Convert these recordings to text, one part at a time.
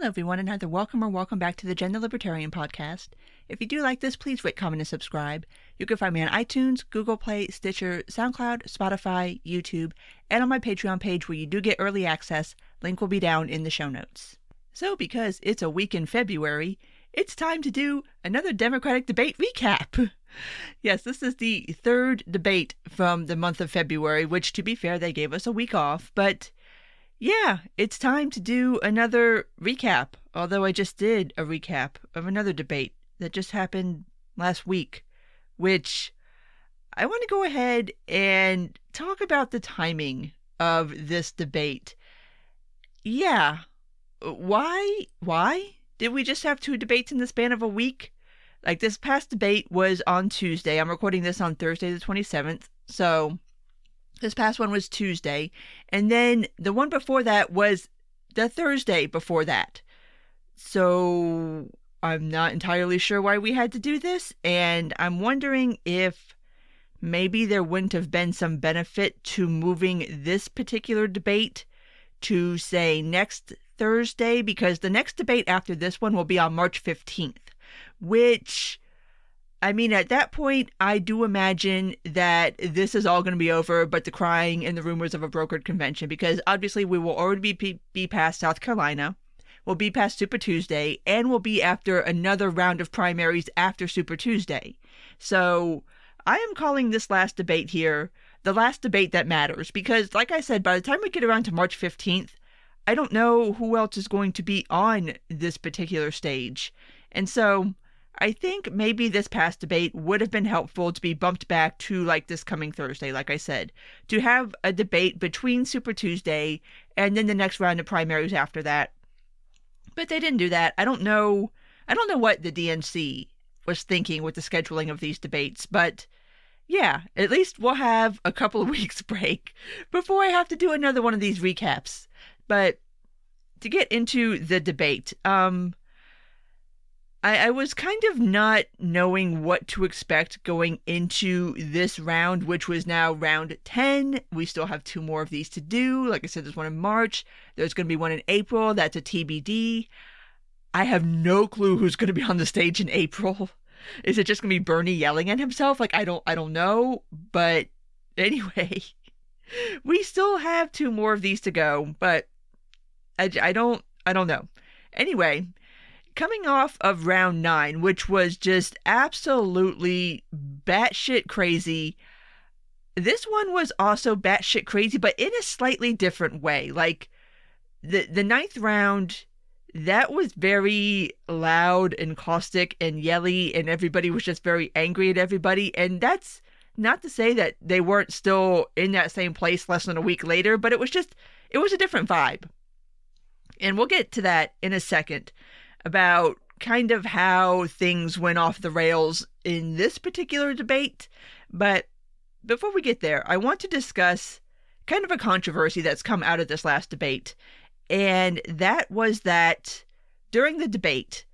Hello, everyone, and either welcome or welcome back to the Gender Libertarian Podcast. If you do like this, please rate, comment, and subscribe. You can find me on iTunes, Google Play, Stitcher, SoundCloud, Spotify, YouTube, and on my Patreon page where you do get early access. Link will be down in the show notes. So, because it's a week in February, it's time to do another Democratic debate recap. Yes, this is the third debate from the month of February, which, to be fair, they gave us a week off, but yeah, it's time to do another recap, although I just did a recap of another debate that just happened last week, which I want to go ahead and talk about the timing of this debate. Yeah, why did we just have two debates in the span of a week? Like, this past debate was on Tuesday. I'm recording this on Thursday the 27th, so this past one was Tuesday, and then the one before that was the Thursday before that. So I'm not entirely sure why we had to do this, and I'm wondering if maybe there wouldn't have been some benefit to moving this particular debate to, say, next Thursday, because the next debate after this one will be on March 15th, which, I mean, at that point, I do imagine that this is all going to be over, but the crying and the rumors of a brokered convention, because obviously we will already be past South Carolina, we'll be past Super Tuesday, and we'll be after another round of primaries after Super Tuesday. So I am calling this last debate here the last debate that matters, because like I said, by the time we get around to March 15th, I don't know who else is going to be on this particular stage. And so I think maybe this past debate would have been helpful to be bumped back to like this coming Thursday, like I said, to have a debate between Super Tuesday and then the next round of primaries after that. But they didn't do that. I don't know what the DNC was thinking with the scheduling of these debates, but yeah, at least we'll have a couple of weeks break before I have to do another one of these recaps. But to get into the debate, I was kind of not knowing what to expect going into this round, which was now round 10. We still have two more of these to do. Like I said, there's one in March. There's going to be one in April. That's a TBD. I have no clue who's going to be on the stage in April. Is it just going to be Bernie yelling at himself? Like, I don't know. But anyway, we still have two more of these to go, but I don't know. Anyway, coming off of round 9, which was just absolutely batshit crazy, this one was also batshit crazy, but in a slightly different way. Like, the ninth round, that was very loud and caustic and yelly, and everybody was just very angry at everybody. And that's not to say that they weren't still in that same place less than a week later, but it was a different vibe. And we'll get to that in a second, about kind of how things went off the rails in this particular debate. But before we get there, I want to discuss kind of a controversy that's come out of this last debate. And that was that during the debate,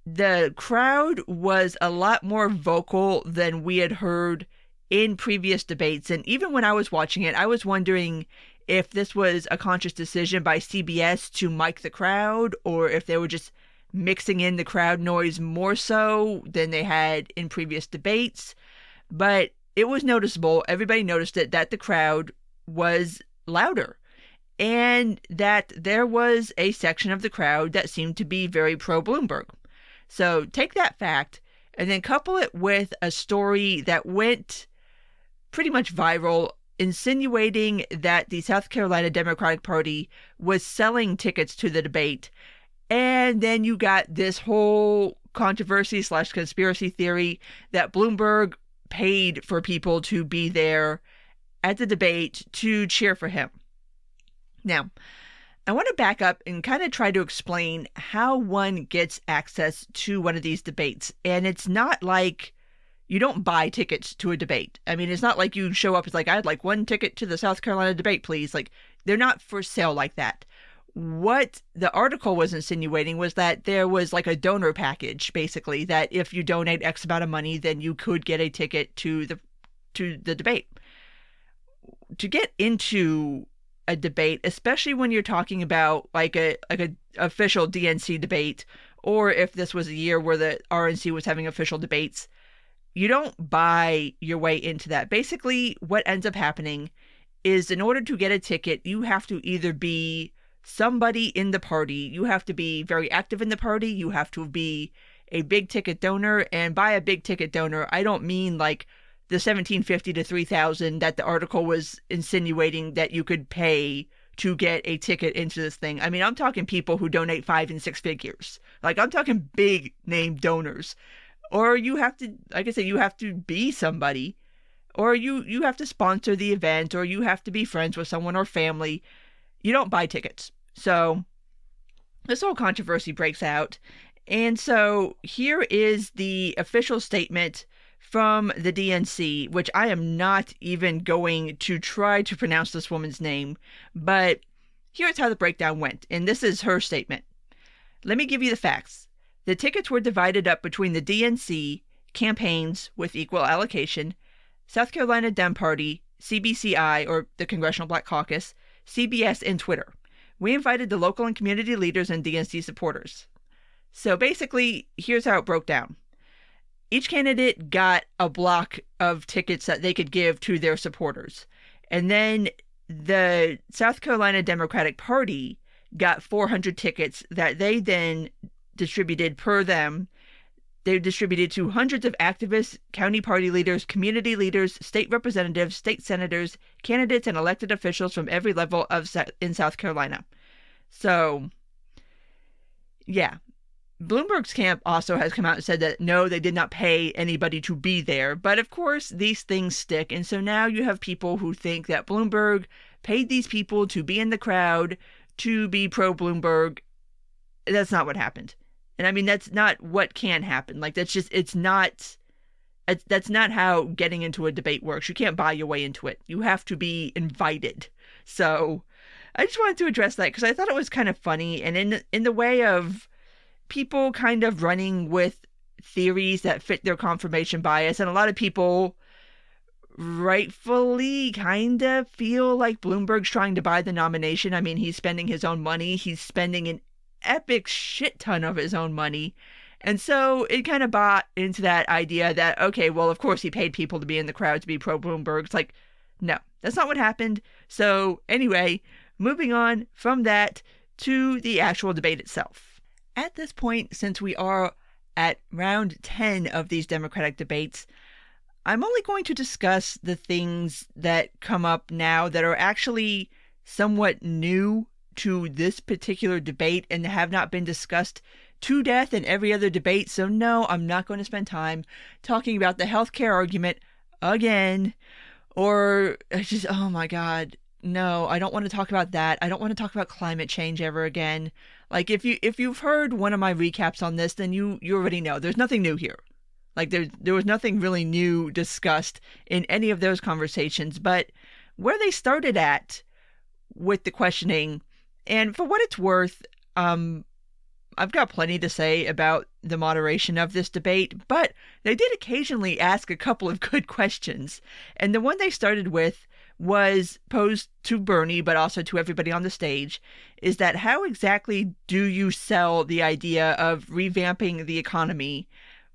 the crowd was a lot more vocal than we had heard in previous debates. And even when I was watching it, I was wondering if this was a conscious decision by CBS to mic the crowd, or if they were just mixing in the crowd noise more so than they had in previous debates. But it was noticeable, everybody noticed it, that the crowd was louder, and that there was a section of the crowd that seemed to be very pro-Bloomberg. So take that fact, and then couple it with a story that went pretty much viral, insinuating that the South Carolina Democratic Party was selling tickets to the debate. And then you got this whole controversy / conspiracy theory that Bloomberg paid for people to be there at the debate to cheer for him. Now, I want to back up and kind of try to explain how one gets access to one of these debates. And it's not like you don't buy tickets to a debate. I mean, it's not like you show up, it's like, I'd like one ticket to the South Carolina debate, please. Like, they're not for sale like that. What the article was insinuating was that there was like a donor package, basically, that if you donate X amount of money, then you could get a ticket to the debate. To get into a debate, especially when you're talking about like a official DNC debate, or if this was a year where the RNC was having official debates, you don't buy your way into that. Basically, what ends up happening is in order to get a ticket, you have to either be somebody in the party, you have to be very active in the party, you have to be a big ticket donor. And by a big ticket donor, I don't mean like the $1,750 to $3,000 that the article was insinuating that you could pay to get a ticket into this thing. I mean, I'm talking people who donate 5 and 6 figures. Like, I'm talking big name donors. Or you have to, like I said, you have to be somebody. Or you have to sponsor the event, or you have to be friends with someone or family. You don't buy tickets. So this whole controversy breaks out. And so here is the official statement from the DNC, which I am not even going to try to pronounce this woman's name, but here's how the breakdown went. And this is her statement. Let me give you the facts. The tickets were divided up between the DNC, campaigns with equal allocation, South Carolina Dem Party, CBCI, or the Congressional Black Caucus, CBS, and Twitter. We invited the local and community leaders and DNC supporters. So basically, here's how it broke down. Each candidate got a block of tickets that they could give to their supporters. And then the South Carolina Democratic Party got 400 tickets that they then distributed per them. They distributed to hundreds of activists, county party leaders, community leaders, state representatives, state senators, candidates, and elected officials from every level in South Carolina. So, yeah. Bloomberg's camp also has come out and said that no, they did not pay anybody to be there. But of course, these things stick. And so now you have people who think that Bloomberg paid these people to be in the crowd, to be pro-Bloomberg. That's not what happened. And I mean, that's not what can happen. Like, that's not how getting into a debate works. You can't buy your way into it. You have to be invited. So I just wanted to address that because I thought it was kind of funny. And in the way of people kind of running with theories that fit their confirmation bias, and a lot of people rightfully kind of feel like Bloomberg's trying to buy the nomination. I mean, he's spending his own money. He's spending an epic shit ton of his own money. And so it kind of bought into that idea that, okay, well, of course he paid people to be in the crowd to be pro-Bloomberg. It's like, no, that's not what happened. So anyway, moving on from that to the actual debate itself. At this point, since we are at round 10 of these Democratic debates, I'm only going to discuss the things that come up now that are actually somewhat new to this particular debate and have not been discussed to death in every other debate. So no, I'm not going to spend time talking about the healthcare argument again, or just, oh my God, no, I don't want to talk about that. I don't want to talk about climate change ever again. Like, if you've heard one of my recaps on this, then you already know there's nothing new here. Like, there was nothing really new discussed in any of those conversations. But where they started at with the questioning, and for what it's worth, I've got plenty to say about the moderation of this debate, but they did occasionally ask a couple of good questions. And the one they started with was posed to Bernie, but also to everybody on the stage, is that how exactly do you sell the idea of revamping the economy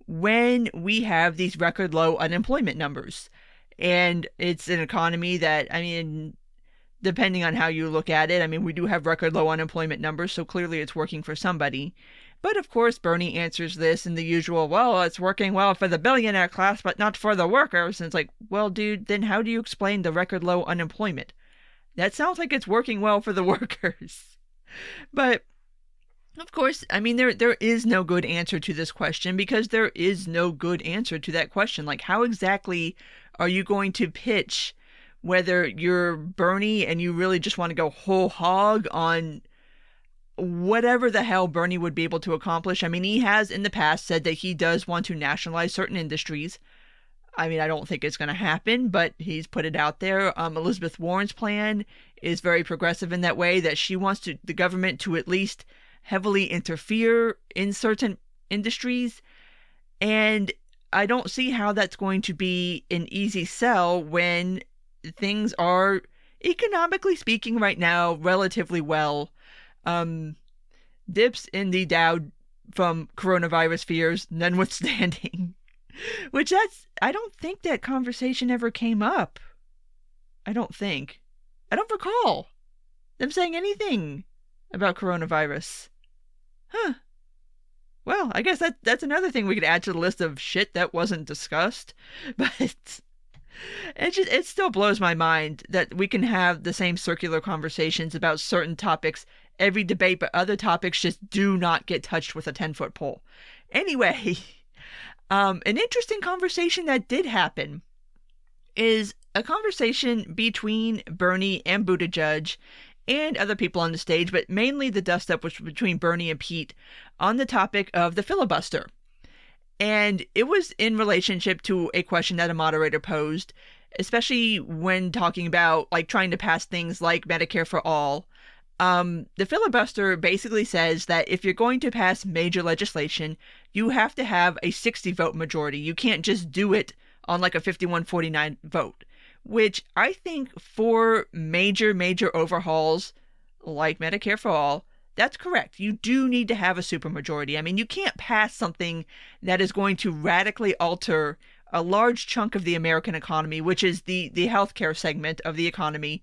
when we have these record low unemployment numbers? And it's an economy that, I mean, depending on how you look at it, I mean, we do have record low unemployment numbers, so clearly it's working for somebody. But of course, Bernie answers this in the usual, well, it's working well for the billionaire class, but not for the workers. And it's like, well, dude, then how do you explain the record low unemployment? That sounds like it's working well for the workers. But of course, I mean, there is no good answer to this question because there is no good answer to that question. Like, how exactly are you going to pitch whether you're Bernie and you really just want to go whole hog on whatever the hell Bernie would be able to accomplish? I mean, he has in the past said that he does want to nationalize certain industries. I mean, I don't think it's going to happen, but he's put it out there. Elizabeth Warren's plan is very progressive in that way, that she wants the government to at least heavily interfere in certain industries. And I don't see how that's going to be an easy sell when things are economically speaking right now, relatively well. Dips in the Dow from coronavirus fears, notwithstanding. Which I don't think that conversation ever came up. I don't recall them saying anything about coronavirus. Huh. Well, I guess that's another thing we could add to the list of shit that wasn't discussed. But it still blows my mind that we can have the same circular conversations about certain topics every debate, but other topics just do not get touched with a 10-foot pole. Anyway, an interesting conversation that did happen is a conversation between Bernie and Buttigieg and other people on the stage, but mainly the dust-up was between Bernie and Pete on the topic of the filibuster. And it was in relationship to a question that a moderator posed, especially when talking about like trying to pass things like Medicare for all. The filibuster basically says that if you're going to pass major legislation, you have to have a 60-vote majority. You can't just do it on like a 51-49 vote, which I think for major overhauls like Medicare for all, that's correct. You do need to have a supermajority. I mean, you can't pass something that is going to radically alter a large chunk of the American economy, which is the healthcare segment of the economy,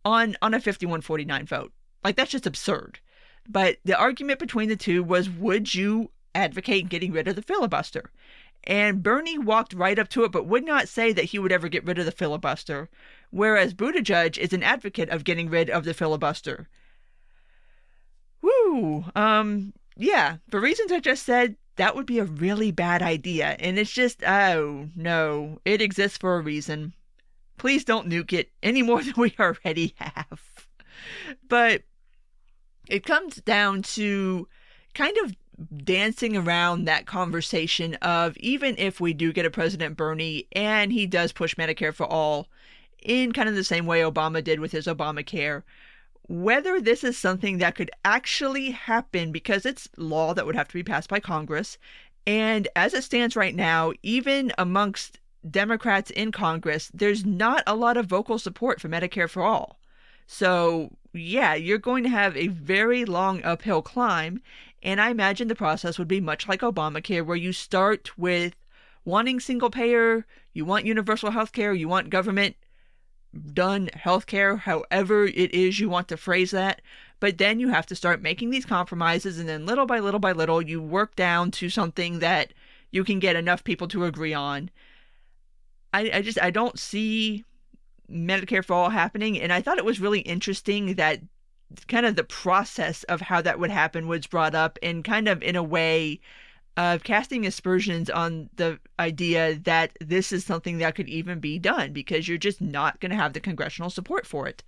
on a 51-49 vote. Like, that's just absurd. But the argument between the two was, would you advocate getting rid of the filibuster? And Bernie walked right up to it, but would not say that he would ever get rid of the filibuster, whereas Buttigieg is an advocate of getting rid of the filibuster. Woo! Yeah, for reasons I just said, that would be a really bad idea. And it's just, oh, no, it exists for a reason. Please don't nuke it any more than we already have. But it comes down to kind of dancing around that conversation of, even if we do get a President Bernie and he does push Medicare for all in kind of the same way Obama did with his Obamacare, whether this is something that could actually happen, because it's law that would have to be passed by Congress. And as it stands right now, even amongst Democrats in Congress, there's not a lot of vocal support for Medicare for all. So yeah, you're going to have a very long uphill climb. And I imagine the process would be much like Obamacare, where you start with wanting single payer, you want universal health care, you want government done healthcare, however it is you want to phrase that. But then you have to start making these compromises, and then little by little, you work down to something that you can get enough people to agree on. I don't see Medicare for all happening, and I thought it was really interesting that kind of the process of how that would happen was brought up, and kind of in a way of casting aspersions on the idea that this is something that could even be done, because you're just not going to have the congressional support for it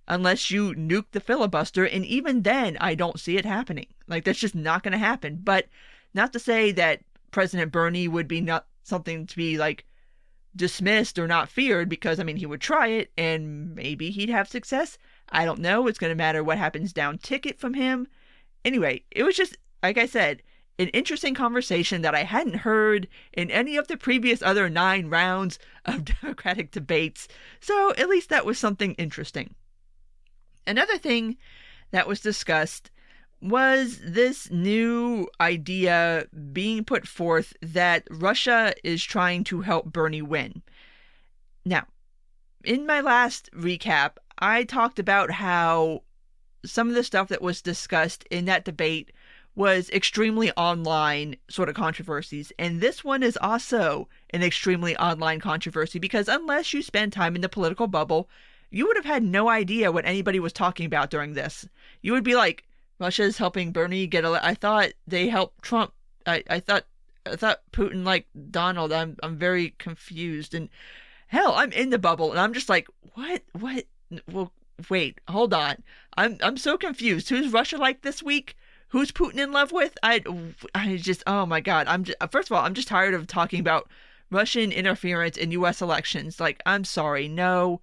unless you nuke the filibuster. And even then, I don't see it happening. Like, that's just not going to happen. But not to say that President Bernie would be not something to be like dismissed or not feared, because I mean, he would try it and maybe he'd have success. I don't know. It's going to matter what happens down ticket from him. Anyway, it was just, like I said, an interesting conversation that I hadn't heard in any of the previous other 9 rounds of Democratic debates. So at least that was something interesting. Another thing that was discussed was this new idea being put forth that Russia is trying to help Bernie win. Now, in my last recap, I talked about how some of the stuff that was discussed in that debate was extremely online sort of controversies. And this one is also an extremely online controversy, because unless you spend time in the political bubble, you would have had no idea what anybody was talking about during this. You would be like, Russia's helping Bernie get elected. I thought they helped Trump. I thought Putin liked Donald. I'm very confused. And hell, I'm in the bubble and I'm just like, what? Well, wait, hold on. I'm so confused. Who's Russia like this week? Who's Putin in love with? I just, oh my God. First of all, I'm just tired of talking about Russian interference in U.S. elections. Like, I'm sorry. No,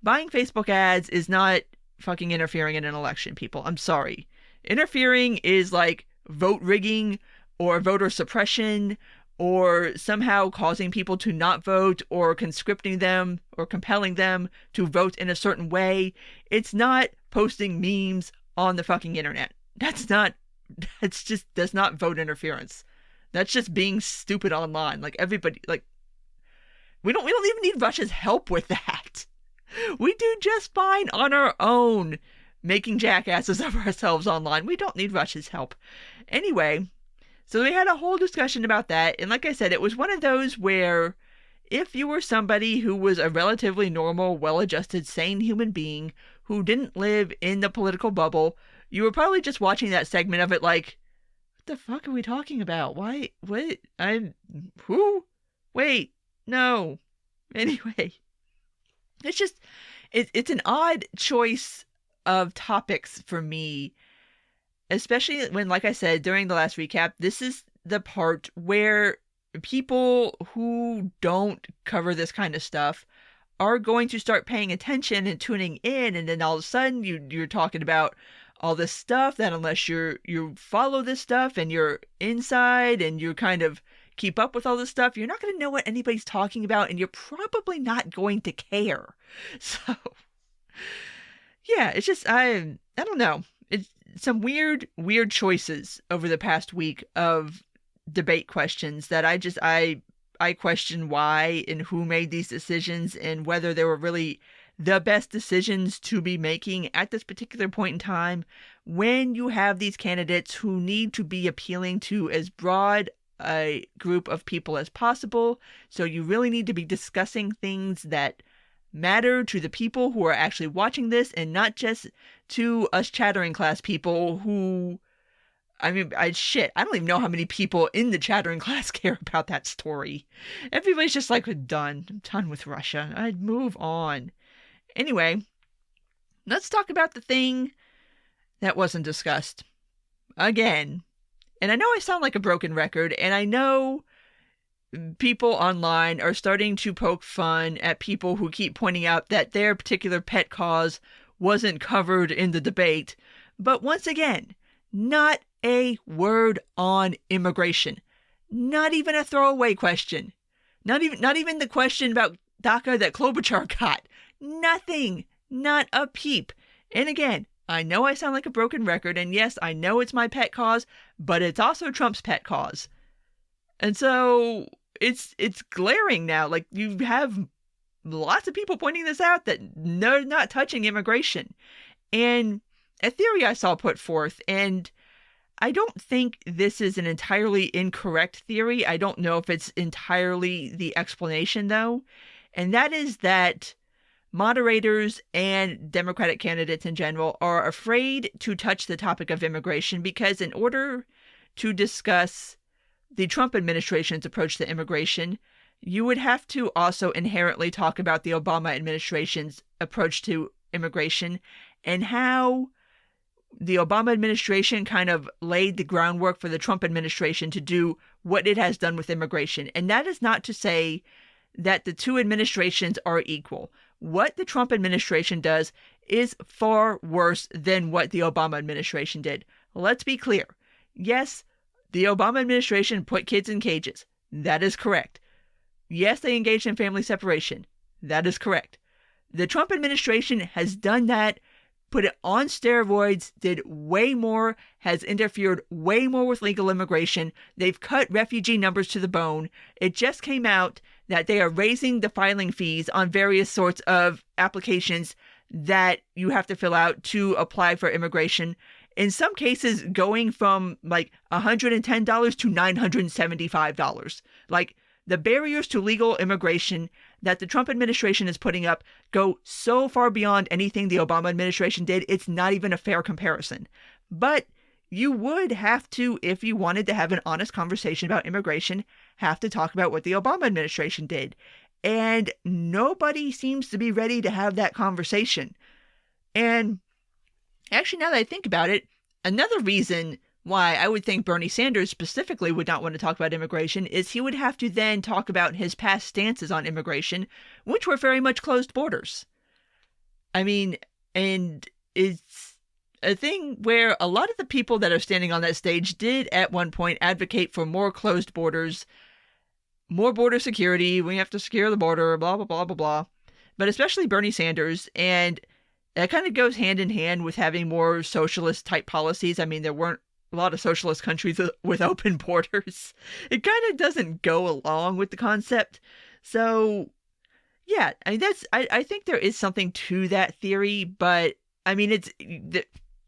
buying Facebook ads is not fucking interfering in an election, people. I'm sorry. Interfering is like vote rigging or voter suppression or somehow causing people to not vote or conscripting them or compelling them to vote in a certain way. It's not posting memes on the fucking internet. That's not vote interference. That's just being stupid online. Like everybody, like we don't even need Russia's help with that. We do just fine on our own, making jackasses of ourselves online. We don't need Russia's help. Anyway, so we had a whole discussion about that. And like I said, it was one of those where if you were somebody who was a relatively normal, well-adjusted, sane human being who didn't live in the political bubble, you were probably just watching that segment of it like, what the fuck are we talking about? Why? What? Who? Wait, no. Anyway, it's just, it's an odd choice of topics for me, especially when, like I said, during the last recap, this is the part where people who don't cover this kind of stuff are going to start paying attention and tuning in, and then all of a sudden you're talking about all this stuff that unless you follow this stuff and you're inside and you kind of keep up with all this stuff, you're not going to know what anybody's talking about, and you're probably not going to care. So yeah, it's just I don't know. It's some weird choices over the past week of debate questions that I question why and who made these decisions and whether they were really the best decisions to be making at this particular point in time when you have these candidates who need to be appealing to as broad a group of people as possible. So you really need to be discussing things that matter to the people who are actually watching this and not just to us chattering class people who, I mean, I don't even know how many people in the chattering class care about that story. Everybody's just like, I'm done with Russia. I'd move on. Anyway, let's talk about the thing that wasn't discussed. Again. And I know I sound like a broken record, and I know people online are starting to poke fun at people who keep pointing out that their particular pet cause wasn't covered in the debate. But once again, not a word on immigration. Not even a throwaway question. Not even the question about DACA that Klobuchar got. Nothing. Not a peep. And again, I know I sound like a broken record, and yes, I know it's my pet cause, but it's also Trump's pet cause. And so it's glaring now. Like, you have lots of people pointing this out that they're not touching immigration. And a theory I saw put forth, and I don't think this is an entirely incorrect theory. I don't know if it's entirely the explanation, though. And that is that moderators and Democratic candidates in general are afraid to touch the topic of immigration because in order to discuss the Trump administration's approach to immigration, you would have to also inherently talk about the Obama administration's approach to immigration and how the Obama administration kind of laid the groundwork for the Trump administration to do what it has done with immigration. And that is not to say that the two administrations are equal. What the Trump administration does is far worse than what the Obama administration did. Let's be clear. Yes, the Obama administration put kids in cages. That is correct. Yes, they engaged in family separation. That is correct. The Trump administration has done that, put it on steroids, did way more, has interfered way more with legal immigration. They've cut refugee numbers to the bone. It just came out that they are raising the filing fees on various sorts of applications that you have to fill out to apply for immigration. In some cases, going from like $110 to $975. Like, the barriers to legal immigration that the Trump administration is putting up go so far beyond anything the Obama administration did, it's not even a fair comparison. But you would have to, if you wanted to have an honest conversation about immigration, have to talk about what the Obama administration did. And nobody seems to be ready to have that conversation. And actually, now that I think about it, another reason why I would think Bernie Sanders specifically would not want to talk about immigration is he would have to then talk about his past stances on immigration, which were very much closed borders. I mean, and it's a thing where a lot of the people that are standing on that stage did at one point advocate for more closed borders more border security. We have to secure the border, blah, blah, blah, blah, blah. But especially Bernie Sanders. And that kind of goes hand in hand with having more socialist type policies. I mean, there weren't a lot of socialist countries with open borders. It kind of doesn't go along with the concept. So, yeah, I mean, I think there is something to that theory, but I mean,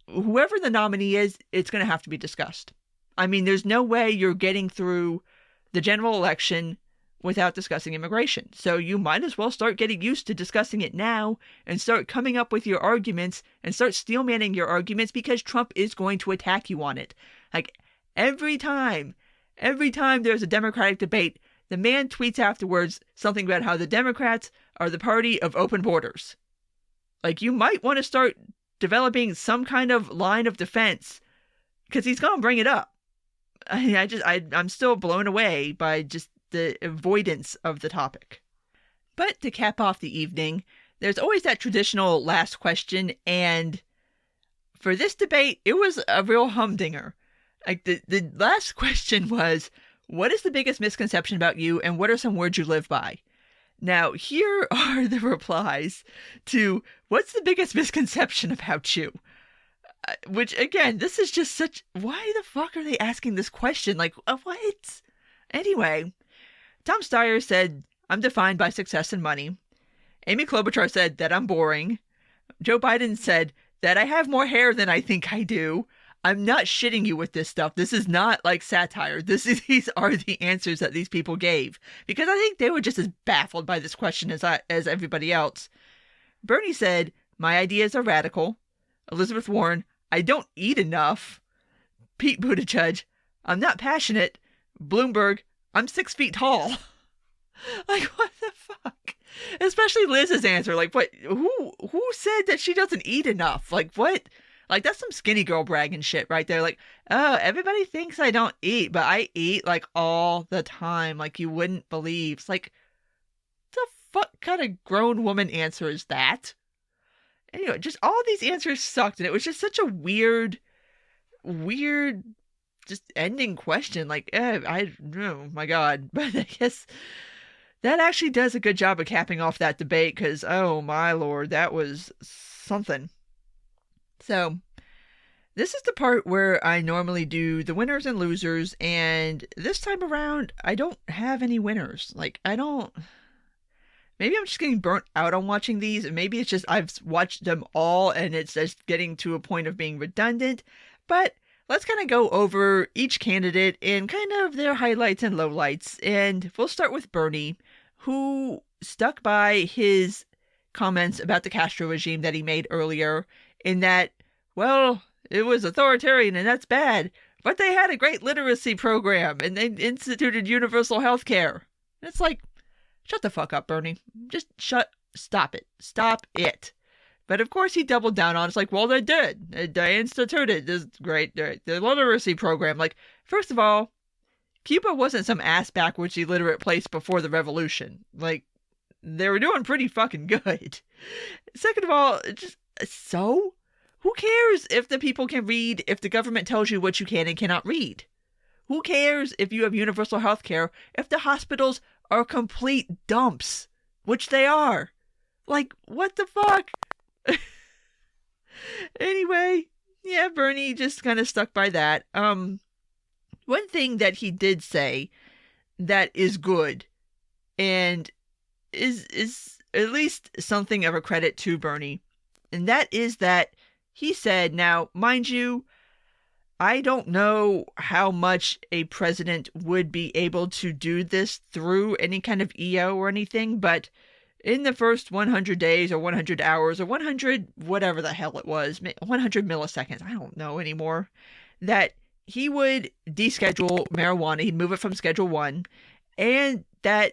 whoever the nominee is, it's going to have to be discussed. I mean, there's no way you're getting through the general election without discussing immigration. So you might as well start getting used to discussing it now and start coming up with your arguments and start steelmanning your arguments, because Trump is going to attack you on it. Like every time there's a Democratic debate, the man tweets afterwards something about how the Democrats are the party of open borders. Like, you might want to start developing some kind of line of defense, because he's going to bring it up. I'm still blown away by just the avoidance of the topic. But to cap off the evening, there's always that traditional last question, and for this debate, it was a real humdinger. Like, the last question was, what is the biggest misconception about you, and what are some words you live by? Now, here are the replies to what's the biggest misconception about you? Which, again, this is just such... Why the fuck are they asking this question? Like, what? Anyway, Tom Steyer said, I'm defined by success and money. Amy Klobuchar said that I'm boring. Joe Biden said that I have more hair than I think I do. I'm not shitting you with this stuff. This is not like satire. These are the answers that these people gave, because I think they were just as baffled by this question as everybody else. Bernie said, my ideas are radical. Elizabeth Warren, I don't eat enough. Pete Buttigieg, I'm not passionate. Bloomberg, I'm 6 feet tall. Like, what the fuck? Especially Liz's answer. Like, what? Who said that she doesn't eat enough? Like, what? Like, that's some skinny girl bragging shit right there. Like, oh, everybody thinks I don't eat, but I eat, like, all the time. Like, you wouldn't believe. It's like, the fuck kind of grown woman answer is that? Anyway, just all these answers sucked, and it was just such a weird, just ending question. Like, oh my God. But I guess that actually does a good job of capping off that debate, because, oh my Lord, that was something. So, this is the part where I normally do the winners and losers, and this time around, I don't have any winners. Like, maybe I'm just getting burnt out on watching these, and maybe it's just I've watched them all, and it's just getting to a point of being redundant, but let's kind of go over each candidate and kind of their highlights and lowlights, and we'll start with Bernie, who stuck by his comments about the Castro regime that he made earlier, in that, well, it was authoritarian and that's bad, but they had a great literacy program and they instituted universal health care. It's like, shut the fuck up, Bernie. Just stop it. But of course he doubled down on it. It's like, well, they did. They instituted this great, the literacy program. Like, first of all, Cuba wasn't some ass backwards illiterate place before the revolution. Like, they were doing pretty fucking good. Second of all, so? Who cares if the people can read if the government tells you what you can and cannot read? Who cares if you have universal health care if the hospitals are complete dumps? Which they are. Like, what the fuck? Anyway, yeah, Bernie just kind of stuck by that. One thing that he did say that is good and is at least something of a credit to Bernie, and that is that he said, now, mind you, I don't know how much a president would be able to do this through any kind of EO or anything, but in the first 100 days or 100 hours or 100, whatever the hell it was, 100 milliseconds, I don't know anymore, that he would deschedule marijuana, he'd move it from Schedule 1, and that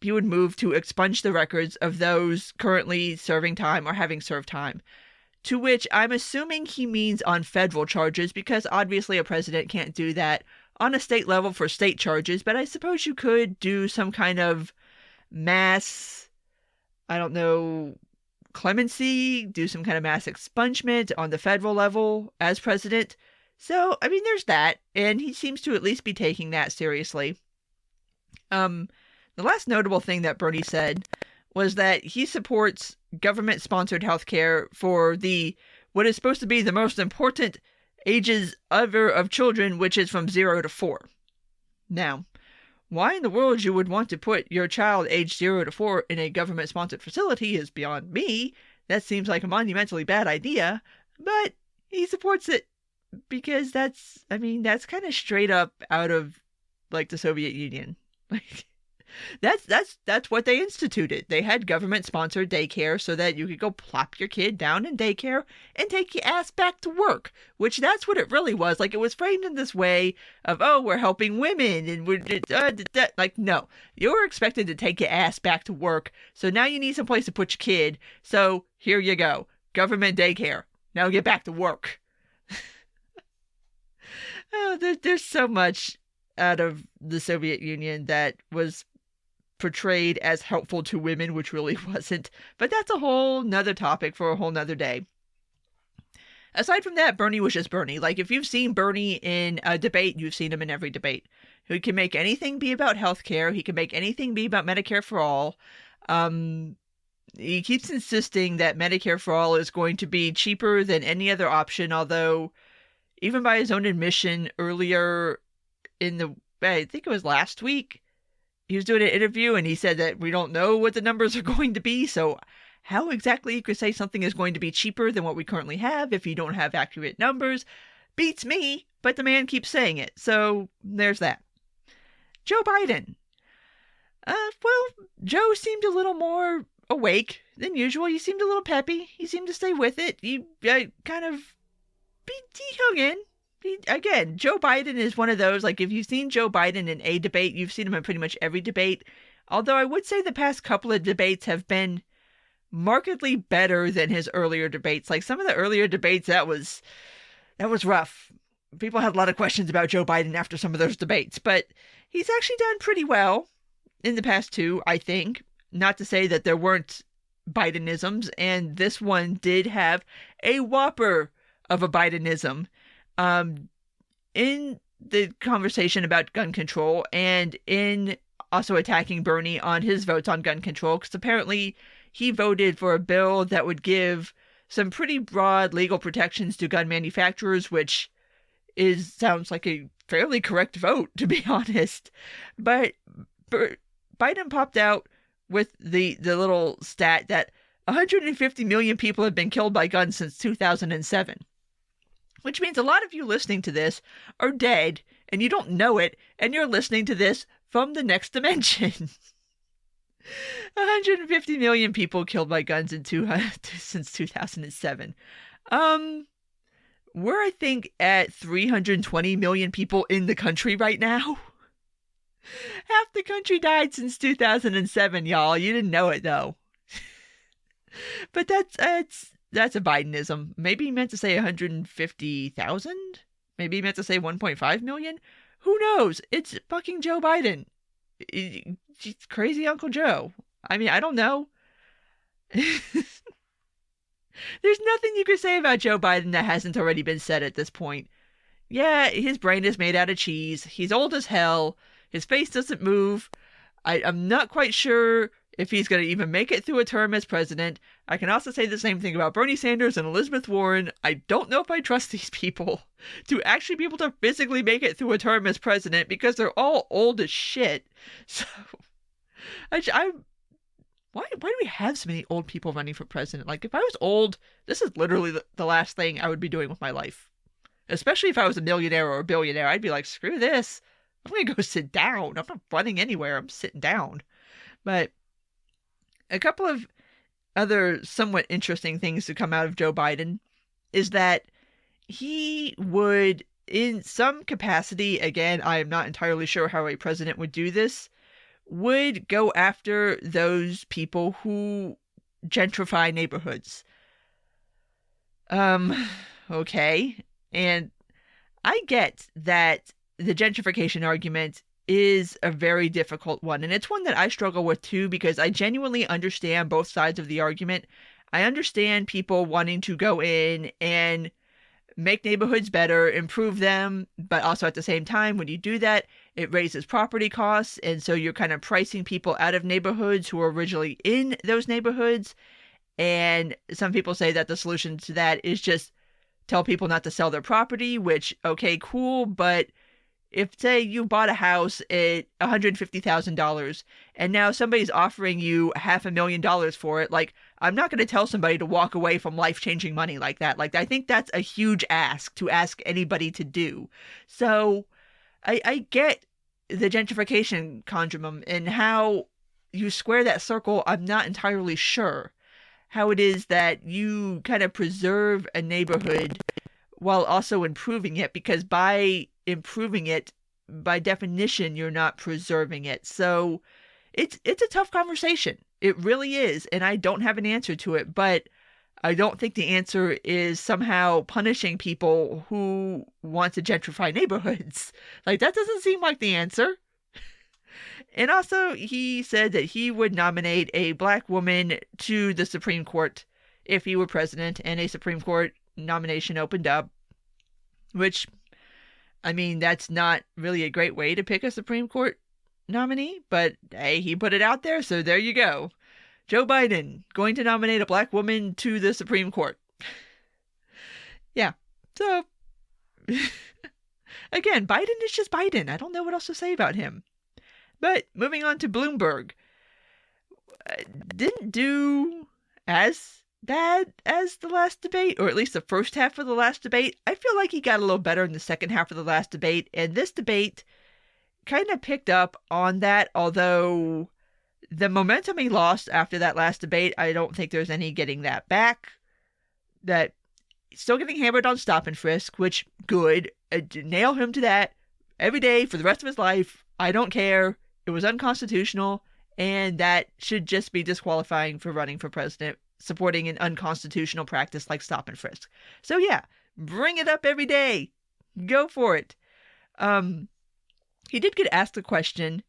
he would move to expunge the records of those currently serving time or having served time. To which I'm assuming he means on federal charges, because obviously a president can't do that on a state level for state charges, but I suppose you could do some kind of mass, I don't know, clemency, do some kind of mass expungement on the federal level as president. So, I mean, there's that, and he seems to at least be taking that seriously. The last notable thing that Bernie said was that he supports government-sponsored healthcare for what is supposed to be the most important ages ever of children, which is from 0 to 4. Now, why in the world you would want to put your child aged 0 to 4 in a government-sponsored facility is beyond me. That seems like a monumentally bad idea, but he supports it because that's kind of straight up out of, like, the Soviet Union. Like, that's what they instituted. They had government-sponsored daycare so that you could go plop your kid down in daycare and take your ass back to work, which that's what it really was. Like, it was framed in this way of, oh, we're helping women, and we're, like, no. You were expected to take your ass back to work, so now you need someplace to put your kid, so here you go. Government daycare. Now get back to work. Oh, there's so much out of the Soviet Union that was portrayed as helpful to women, which really wasn't. But that's a whole nother topic for a whole nother day. Aside from that, Bernie was just Bernie. Like, if you've seen Bernie in a debate, you've seen him in every debate. He can make anything be about healthcare. He can make anything be about Medicare for all. He keeps insisting that Medicare for all is going to be cheaper than any other option, although even by his own admission earlier I think it was last week, he was doing an interview and he said that we don't know what the numbers are going to be, so how exactly you could say something is going to be cheaper than what we currently have if you don't have accurate numbers beats me, but the man keeps saying it, so there's that. Joe Biden. Well, Joe seemed a little more awake than usual. He seemed a little peppy. He seemed to stay with it. He hung in. Again, Joe Biden is one of those, like, if you've seen Joe Biden in a debate, you've seen him in pretty much every debate. Although I would say the past couple of debates have been markedly better than his earlier debates. Like, some of the earlier debates, that was rough. People had a lot of questions about Joe Biden after some of those debates, but he's actually done pretty well in the past two, I think. Not to say that there weren't Bidenisms, and this one did have a whopper of a Bidenism. In the conversation about gun control and in also attacking Bernie on his votes on gun control, because apparently he voted for a bill that would give some pretty broad legal protections to gun manufacturers, which sounds like a fairly correct vote, to be honest. But Biden popped out with the little stat that 150 million people have been killed by guns since 2007. Which means a lot of you listening to this are dead, and you don't know it, and you're listening to this from the next dimension. 150 million people killed by guns since 2007. We're, I think, at 320 million people in the country right now. Half the country died since 2007, y'all. You didn't know it, though. But that's a Bidenism. Maybe he meant to say 150,000? Maybe he meant to say 1.5 million? Who knows? It's fucking Joe Biden. It's crazy Uncle Joe. I mean, I don't know. There's nothing you could say about Joe Biden that hasn't already been said at this point. Yeah, his brain is made out of cheese. He's old as hell. His face doesn't move. I'm not quite sure if he's going to even make it through a term as president. I can also say the same thing about Bernie Sanders and Elizabeth Warren. I don't know if I trust these people to actually be able to physically make it through a term as president because they're all old as shit. So, why do we have so many old people running for president? Like, if I was old, this is literally the last thing I would be doing with my life. Especially if I was a millionaire or a billionaire. I'd be like, screw this. I'm going to go sit down. I'm not running anywhere. I'm sitting down. But a couple of other somewhat interesting things to come out of Joe Biden is that he would, in some capacity, again, I am not entirely sure how a president would do this, would go after those people who gentrify neighborhoods. Okay. And I get that the gentrification argument is a very difficult one. And it's one that I struggle with too, because I genuinely understand both sides of the argument. I understand people wanting to go in and make neighborhoods better, improve them, but also at the same time, when you do that, it raises property costs, and so you're kind of pricing people out of neighborhoods who were originally in those neighborhoods. And some people say that the solution to that is just tell people not to sell their property, which, okay, cool, but if, say, you bought a house at $150,000 and now somebody's offering you $500,000 for it, like, I'm not going to tell somebody to walk away from life-changing money like that. Like, I think that's a huge ask to ask anybody to do. So I get the gentrification conundrum and how you square that circle. I'm not entirely sure how it is that you kind of preserve a neighborhood while also improving it, because by improving it, by definition, you're not preserving it. So it's a tough conversation. It really is. And I don't have an answer to it, but I don't think the answer is somehow punishing people who want to gentrify neighborhoods. Like, that doesn't seem like the answer. And also, he said that he would nominate a black woman to the Supreme Court if he were president, and a Supreme Court nomination opened up, which, I mean, that's not really a great way to pick a Supreme Court nominee, but hey, he put it out there, so there you go. Joe Biden going to nominate a black woman to the Supreme Court. Yeah, so again, Biden is just Biden. I don't know what else to say about him. But moving on to Bloomberg, didn't do as bad as the last debate, or at least the first half of the last debate. I feel like he got a little better in the second half of the last debate, and this debate kind of picked up on that, although the momentum he lost after that last debate, I don't think there's any getting that back. That still getting hammered on stop and frisk, which, good. Nail him to that every day for the rest of his life. I don't care. It was unconstitutional, and that should just be disqualifying for running for president, supporting an unconstitutional practice like stop and frisk. So yeah, bring it up every day. Go for it. He did get asked the question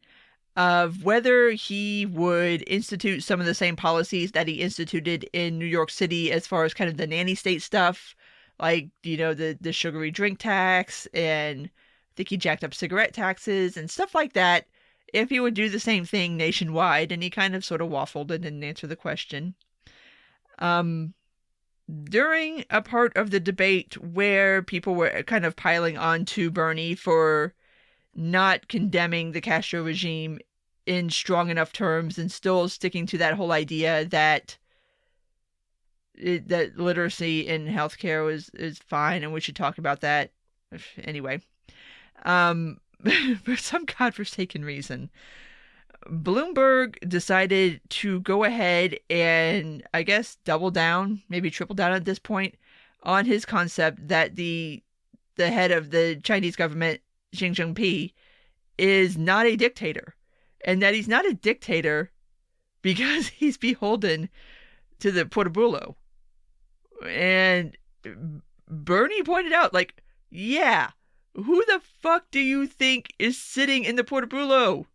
of whether he would institute some of the same policies that he instituted in New York City as far as kind of the nanny state stuff, like, you know, the sugary drink tax, and I think he jacked up cigarette taxes and stuff like that, if he would do the same thing nationwide, and he kind of sort of waffled and didn't answer the question. During a part of the debate where people were kind of piling on to Bernie for not condemning the Castro regime in strong enough terms and still sticking to that whole idea that that literacy in healthcare is fine and we should talk about that. Anyway, for some godforsaken reason, Bloomberg decided to go ahead and, I guess, double down, maybe triple down at this point, on his concept that the head of the Chinese government, Xi Jinping, is not a dictator. And that he's not a dictator because he's beholden to the Portobello. And Bernie pointed out, like, yeah, who the fuck do you think is sitting in the Portobello?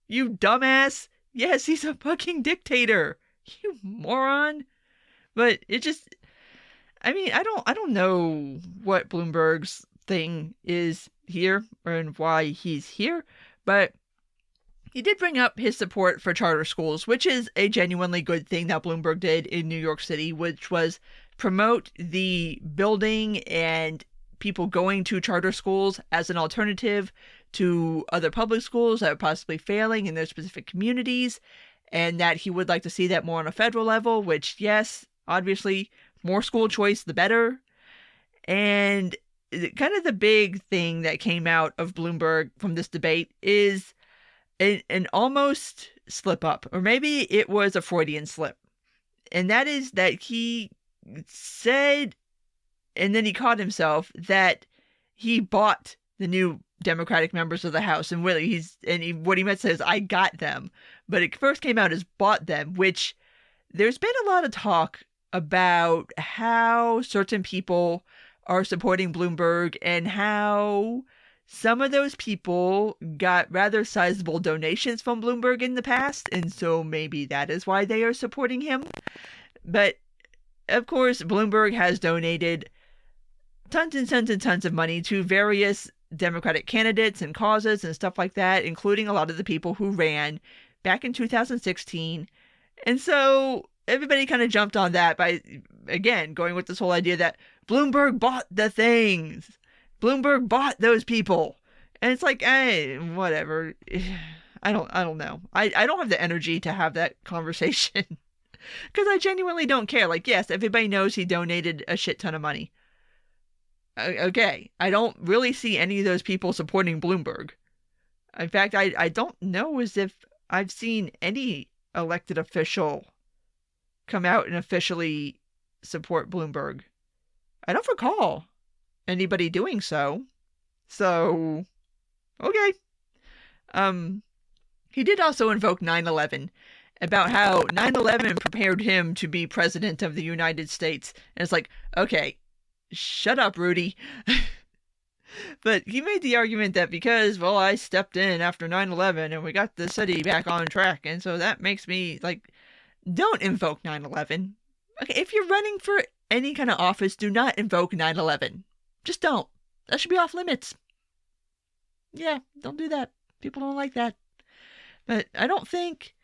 You dumbass. Yes, he's a fucking dictator. You moron. But it just, I mean, I don't know what Bloomberg's thing is here and why he's here, but he did bring up his support for charter schools, which is a genuinely good thing that Bloomberg did in New York City, which was promote the building and people going to charter schools as an alternative to other public schools that are possibly failing in their specific communities, and that he would like to see that more on a federal level, which, yes, obviously, more school choice, the better. And kind of the big thing that came out of Bloomberg from this debate is an almost slip up, or maybe it was a Freudian slip. And that is that he said, and then he caught himself, that he bought the new Democratic members of the House, and really what he meant to say is, I got them. But it first came out as bought them, which there's been a lot of talk about how certain people are supporting Bloomberg and how some of those people got rather sizable donations from Bloomberg in the past, and so maybe that is why they are supporting him. But, of course, Bloomberg has donated tons and tons and tons of money to various Democratic candidates and causes and stuff like that, including a lot of the people who ran back in 2016. And so everybody kind of jumped on that by, again, going with this whole idea that Bloomberg bought the things. Bloomberg bought those people. And it's like, whatever. I don't know. I don't have the energy to have that conversation. Because I genuinely don't care. Like, yes, everybody knows he donated a shit ton of money. Okay, I don't really see any of those people supporting Bloomberg. In fact, I don't know as if I've seen any elected official come out and officially support Bloomberg. I don't recall anybody doing so. So, okay. He did also invoke 9/11, about how 9/11 prepared him to be president of the United States. And it's like, okay, shut up, Rudy. But he made the argument that because, well, I stepped in after 9/11 and we got the city back on track, and so that makes me, like, don't invoke 9/11. Okay, if you're running for any kind of office, do not invoke 9/11. Just don't. That should be off limits. Yeah, don't do that. People don't like that. But I don't think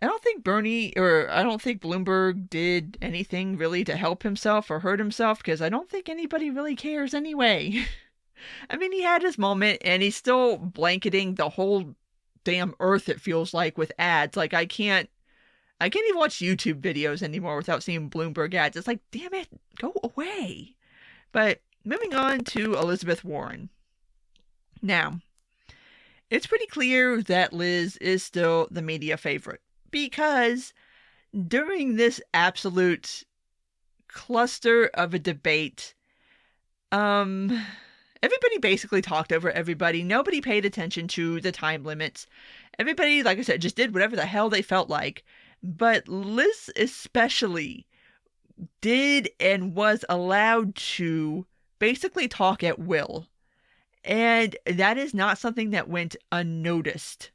Bloomberg did anything really to help himself or hurt himself, because I don't think anybody really cares anyway. I mean, he had his moment and he's still blanketing the whole damn earth, it feels like, with ads. Like, I can't even watch YouTube videos anymore without seeing Bloomberg ads. It's like, damn it, go away. But moving on to Elizabeth Warren. Now, it's pretty clear that Liz is still the media favorite, because during this absolute cluster of a debate, everybody basically talked over everybody. Nobody paid attention to the time limits. Everybody, like I said, just did whatever the hell they felt like. But Liz especially did and was allowed to basically talk at will. And that is not something that went unnoticed.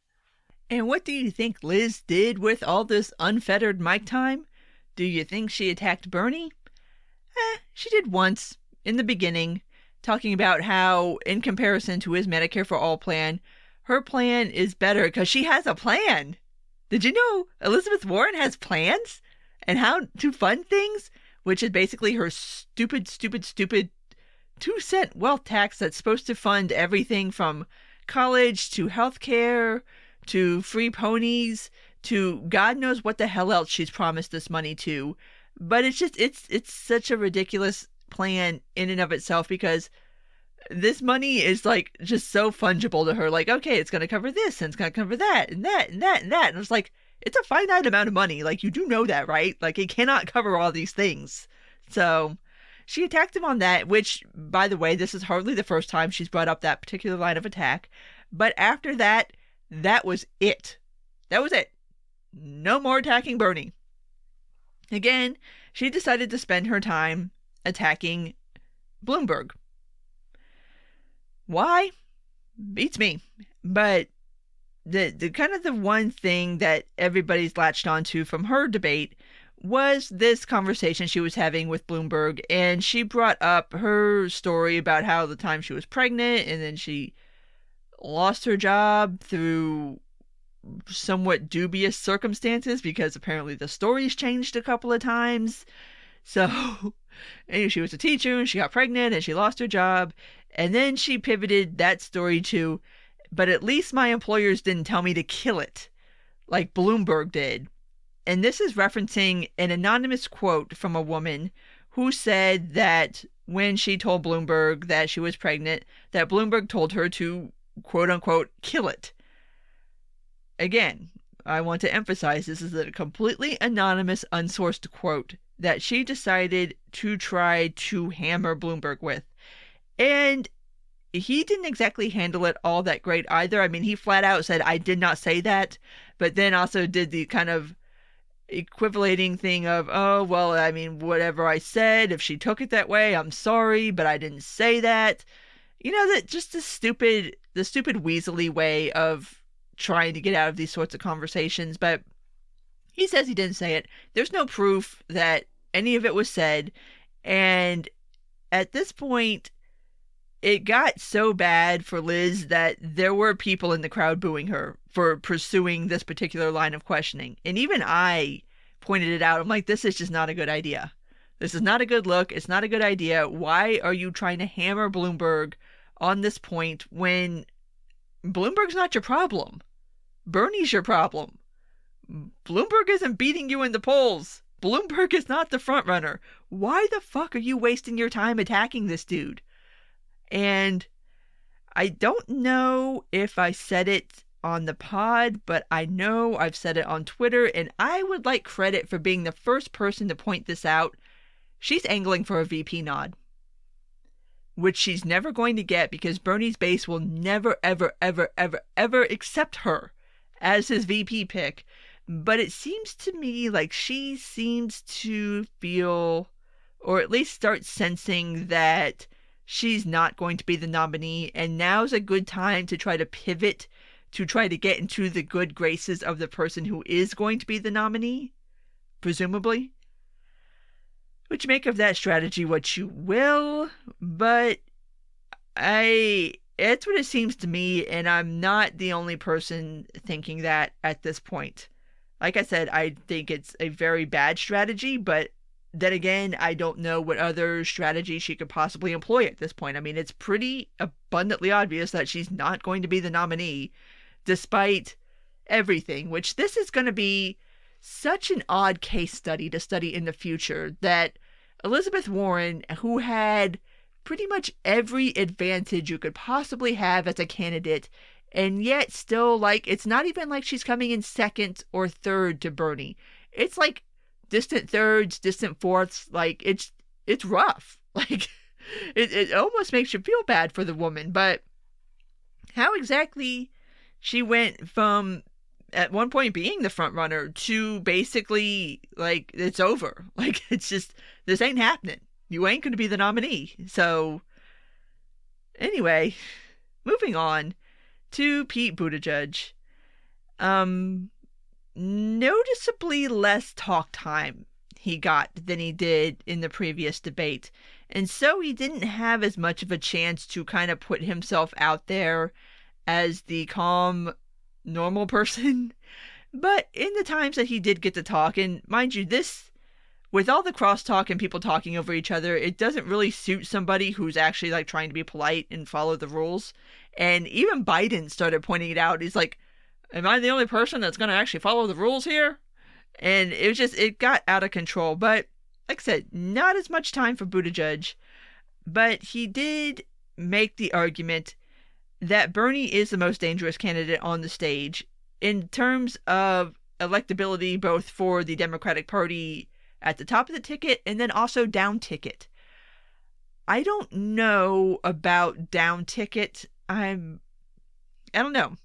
And what do you think Liz did with all this unfettered mic time? Do you think she attacked Bernie? She did once, in the beginning, talking about how, in comparison to his Medicare for All plan, her plan is better because she has a plan. Did you know Elizabeth Warren has plans? And how to fund things? Which is basically her stupid 2-cent wealth tax that's supposed to fund everything from college to healthcare to free ponies to God knows what the hell else she's promised this money to. But it's just, it's such a ridiculous plan in and of itself, because this money is like just so fungible to her. Like, okay, it's going to cover this and it's going to cover that and that and that and that. And it's like, it's a finite amount of money. Like, you do know that, right? Like, it cannot cover all these things. So she attacked him on that, which, by the way, this is hardly the first time she's brought up that particular line of attack. But after that, that was it. That was it. No more attacking Bernie. Again, she decided to spend her time attacking Bloomberg. Why? Beats me. But the kind of the one thing that everybody's latched onto from her debate was this conversation she was having with Bloomberg, and she brought up her story about how the time she was pregnant and then she lost her job through somewhat dubious circumstances, because apparently the story's changed a couple of times. So anyway, she was a teacher and she got pregnant and she lost her job, and then she pivoted that story to, but at least my employers didn't tell me to kill it like Bloomberg did. And this is referencing an anonymous quote from a woman who said that when she told Bloomberg that she was pregnant, that Bloomberg told her to, quote unquote, kill it. Again, I want to emphasize this is a completely anonymous, unsourced quote that she decided to try to hammer Bloomberg with. And he didn't exactly handle it all that great either. I mean, he flat out said, I did not say that, but then also did the kind of equivalating thing of, oh, well, I mean, whatever I said, if she took it that way, I'm sorry, but I didn't say that. You know, that just the stupid weaselly way of trying to get out of these sorts of conversations. But he says he didn't say it. There's no proof that any of it was said. And at this point, it got so bad for Liz that there were people in the crowd booing her for pursuing this particular line of questioning. And even I pointed it out. I'm like, this is just not a good idea. This is not a good look. It's not a good idea. Why are you trying to hammer Bloomberg on this point when Bloomberg's not your problem? Bernie's your problem. Bloomberg isn't beating you in the polls. Bloomberg is not the front runner. Why the fuck are you wasting your time attacking this dude? And I don't know if I said it on the pod, but I know I've said it on Twitter, and I would like credit for being the first person to point this out. She's angling for a VP nod, which she's never going to get because Bernie's base will never, ever, ever, ever, ever accept her as his VP pick. But it seems to me like she seems to feel, or at least start sensing, that she's not going to be the nominee, and now's a good time to try to pivot to try to get into the good graces of the person who is going to be the nominee, presumably. Which, make of that strategy what you will, but it's what it seems to me, and I'm not the only person thinking that at this point. Like I said, I think it's a very bad strategy, but then again, I don't know what other strategy she could possibly employ at this point. I mean, it's pretty abundantly obvious that she's not going to be the nominee, despite everything, which this is going to be such an odd case study to study in the future, that Elizabeth Warren, who had pretty much every advantage you could possibly have as a candidate, and yet still, like, it's not even like she's coming in second or third to Bernie. It's like distant thirds, distant fourths. Like, it's rough. Like, it almost makes you feel bad for the woman. But how exactly she went from at one point being the front runner to basically, like, it's over. Like, it's just, this ain't happening. You ain't going to be the nominee. So anyway, moving on to Pete Buttigieg. Noticeably less talk time he got than he did in the previous debate. And so he didn't have as much of a chance to kind of put himself out there as the calm, normal person. But in the times that he did get to talk, and mind you, this, with all the crosstalk and people talking over each other, it doesn't really suit somebody who's actually, like, trying to be polite and follow the rules. And even Biden started pointing it out. He's like, am I the only person that's going to actually follow the rules here? And it was just, it got out of control. But like I said, not as much time for Buttigieg. But he did make the argument that Bernie is the most dangerous candidate on the stage in terms of electability, both for the Democratic Party at the top of the ticket and then also down ticket. I don't know about down ticket. I don't know.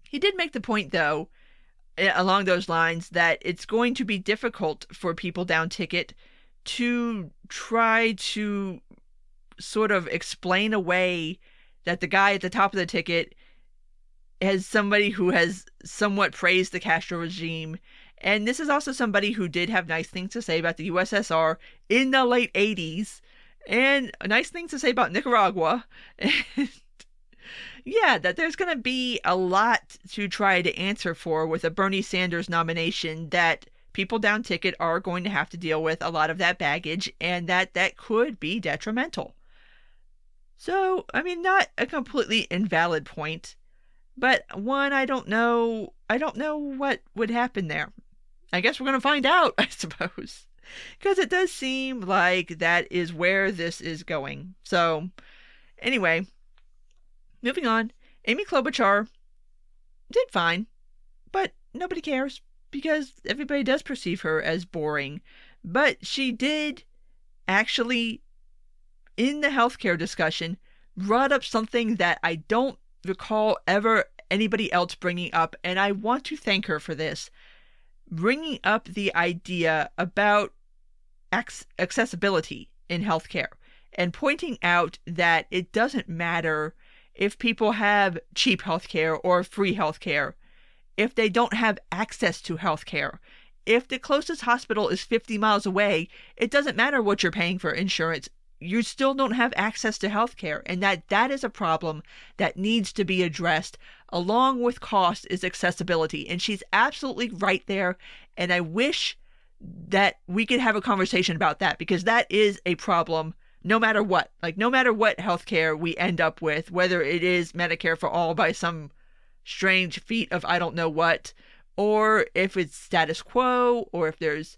He did make the point, though, along those lines, that it's going to be difficult for people down ticket to try to sort of explain away that the guy at the top of the ticket is somebody who has somewhat praised the Castro regime. And this is also somebody who did have nice things to say about the USSR in the late 80s, and nice things to say about Nicaragua. And yeah, that there's going to be a lot to try to answer for with a Bernie Sanders nomination, that people down ticket are going to have to deal with a lot of that baggage, and that could be detrimental. So, I mean, not a completely invalid point, but one, I don't know what would happen there. I guess we're going to find out, I suppose, because it does seem like that is where this is going. So, anyway, moving on, Amy Klobuchar did fine, but nobody cares because everybody does perceive her as boring. But she did actually, in the healthcare discussion, brought up something that I don't recall ever anybody else bringing up, and I want to thank her for this. Bringing up the idea about accessibility in healthcare and pointing out that it doesn't matter if people have cheap healthcare or free healthcare, if they don't have access to healthcare. If the closest hospital is 50 miles away, it doesn't matter what you're paying for insurance. you still don't have access to healthcare, and that is a problem that needs to be addressed. Along with cost is accessibility, and she's absolutely right there. And I wish that we could have a conversation about that, because that is a problem no matter what. Like, no matter what healthcare we end up with, whether it is Medicare for all by some strange feat of I don't know what, or if it's status quo, or if there's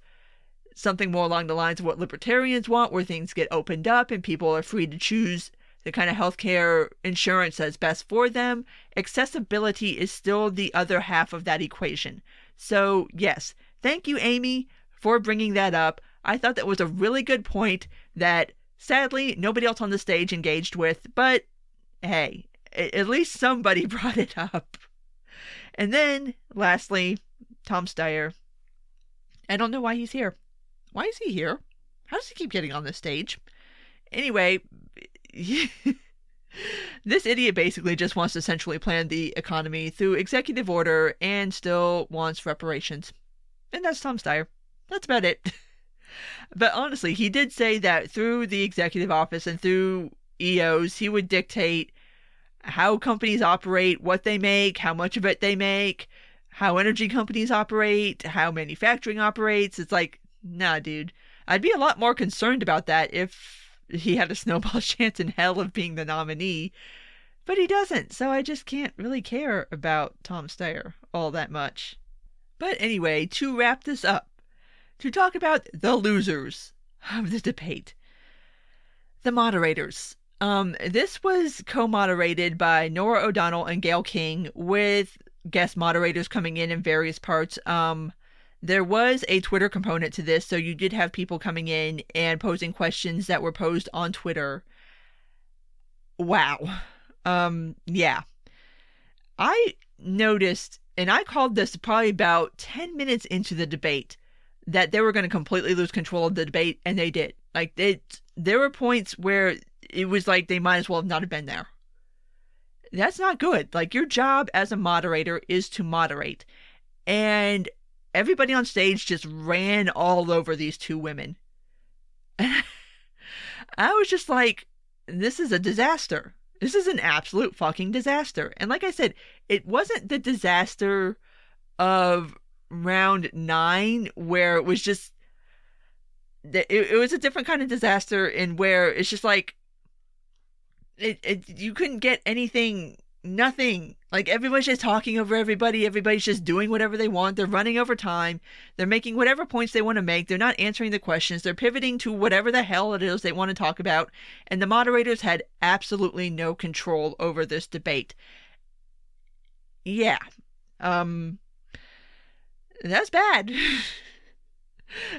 something more along the lines of what libertarians want, where things get opened up and people are free to choose the kind of healthcare insurance that's best for them. Accessibility is still the other half of that equation. So yes, thank you, Amy, for bringing that up. I thought that was a really good point that sadly nobody else on the stage engaged with, but hey, at least somebody brought it up. And then lastly, Tom Steyer. I don't know why he's here. Why is he here? How does he keep getting on this stage? Anyway, this idiot basically just wants to centrally plan the economy through executive order and still wants reparations. And that's Tom Steyer. That's about it. But honestly, he did say that through the executive office and through EOs, he would dictate how companies operate, what they make, how much of it they make, how energy companies operate, how manufacturing operates. It's like, nah, dude. I'd be a lot more concerned about that if he had a snowball's chance in hell of being the nominee. But he doesn't, so I just can't really care about Tom Steyer all that much. But anyway, to wrap this up, to talk about the losers of the debate, the moderators. This was co-moderated by Norah O'Donnell and Gayle King, with guest moderators coming in various parts. There was a Twitter component to this, so you did have people coming in and posing questions that were posed on Twitter. Wow. Yeah. I noticed, and I called this probably about 10 minutes into the debate, that they were going to completely lose control of the debate, and they did. Like, there were points where it was like they might as well have not have been there. That's not good. Like, your job as a moderator is to moderate. And everybody on stage just ran all over these two women. And I was just like, this is a disaster. This is an absolute fucking disaster. And like I said, it wasn't the disaster of round 9 where it was just, it was a different kind of disaster in where it's just like, you couldn't get anything, nothing. Like, everybody's just talking over everybody. Everybody's just doing whatever they want. They're running over time. They're making whatever points they want to make. They're not answering the questions. They're pivoting to whatever the hell it is they want to talk about. And the moderators had absolutely no control over this debate. Yeah. That's bad.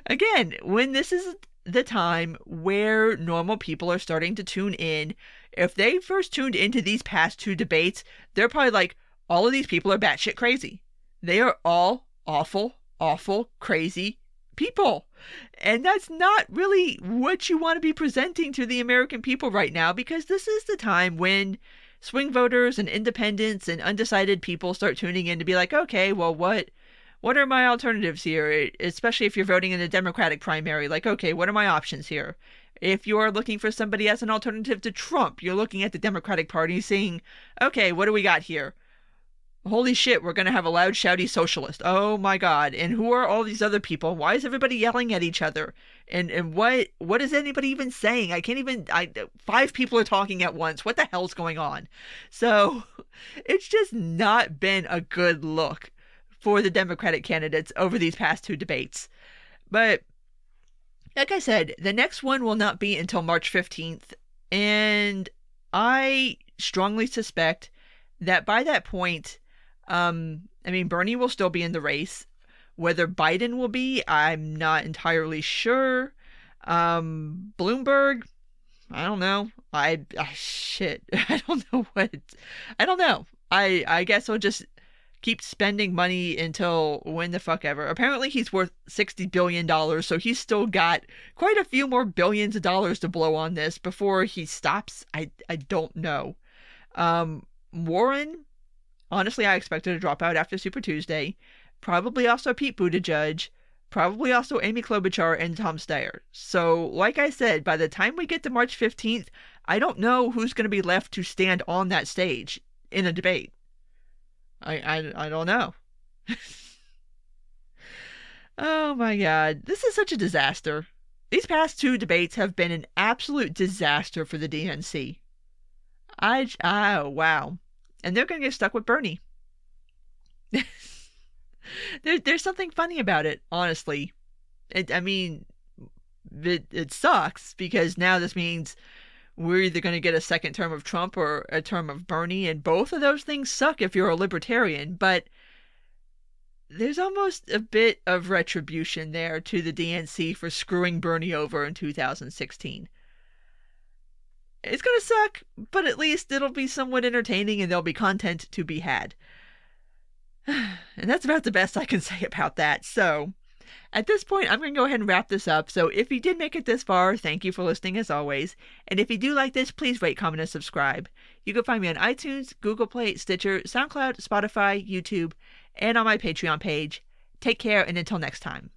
Again, when this is the time where normal people are starting to tune in, if they first tuned into these past two debates, they're probably like, all of these people are batshit crazy. They are all awful, awful, crazy people. And that's not really what you want to be presenting to the American people right now, because this is the time when swing voters and independents and undecided people start tuning in to be like, okay, well, what are my alternatives here? Especially if you're voting in a Democratic primary. Like, okay, what are my options here? If you're looking for somebody as an alternative to Trump, you're looking at the Democratic Party saying, okay, what do we got here? Holy shit, we're going to have a loud, shouty socialist. Oh my God. And who are all these other people? Why is everybody yelling at each other? And what is anybody even saying? 5 people are talking at once. What the hell's going on? So it's just not been a good look for the Democratic candidates over these past two debates. But like I said, the next one will not be until March 15th. And I strongly suspect that by that point, Bernie will still be in the race. Whether Biden will be, I'm not entirely sure. Bloomberg, I don't know. I don't know. I guess I'll just keep spending money until when the fuck ever. Apparently he's worth $60 billion, so he's still got quite a few more billions of dollars to blow on this before he stops. I don't know. Warren, honestly, I expected to drop out after Super Tuesday. Probably also Pete Buttigieg. Probably also Amy Klobuchar and Tom Steyer. So, like I said, by the time we get to March 15th, I don't know who's going to be left to stand on that stage in a debate. I don't know. Oh my God. This is such a disaster. These past 2 debates have been an absolute disaster for the DNC. Wow. And they're going to get stuck with Bernie. There's something funny about it, honestly. It sucks because now this means we're either going to get a second term of Trump or a term of Bernie, and both of those things suck if you're a libertarian, but there's almost a bit of retribution there to the DNC for screwing Bernie over in 2016. It's going to suck, but at least it'll be somewhat entertaining and there'll be content to be had. And that's about the best I can say about that. So, at this point, I'm going to go ahead and wrap this up. So, if you did make it this far, thank you for listening as always. And if you do like this, please rate, comment, and subscribe. You can find me on iTunes, Google Play, Stitcher, SoundCloud, Spotify, YouTube, and on my Patreon page. Take care, and until next time.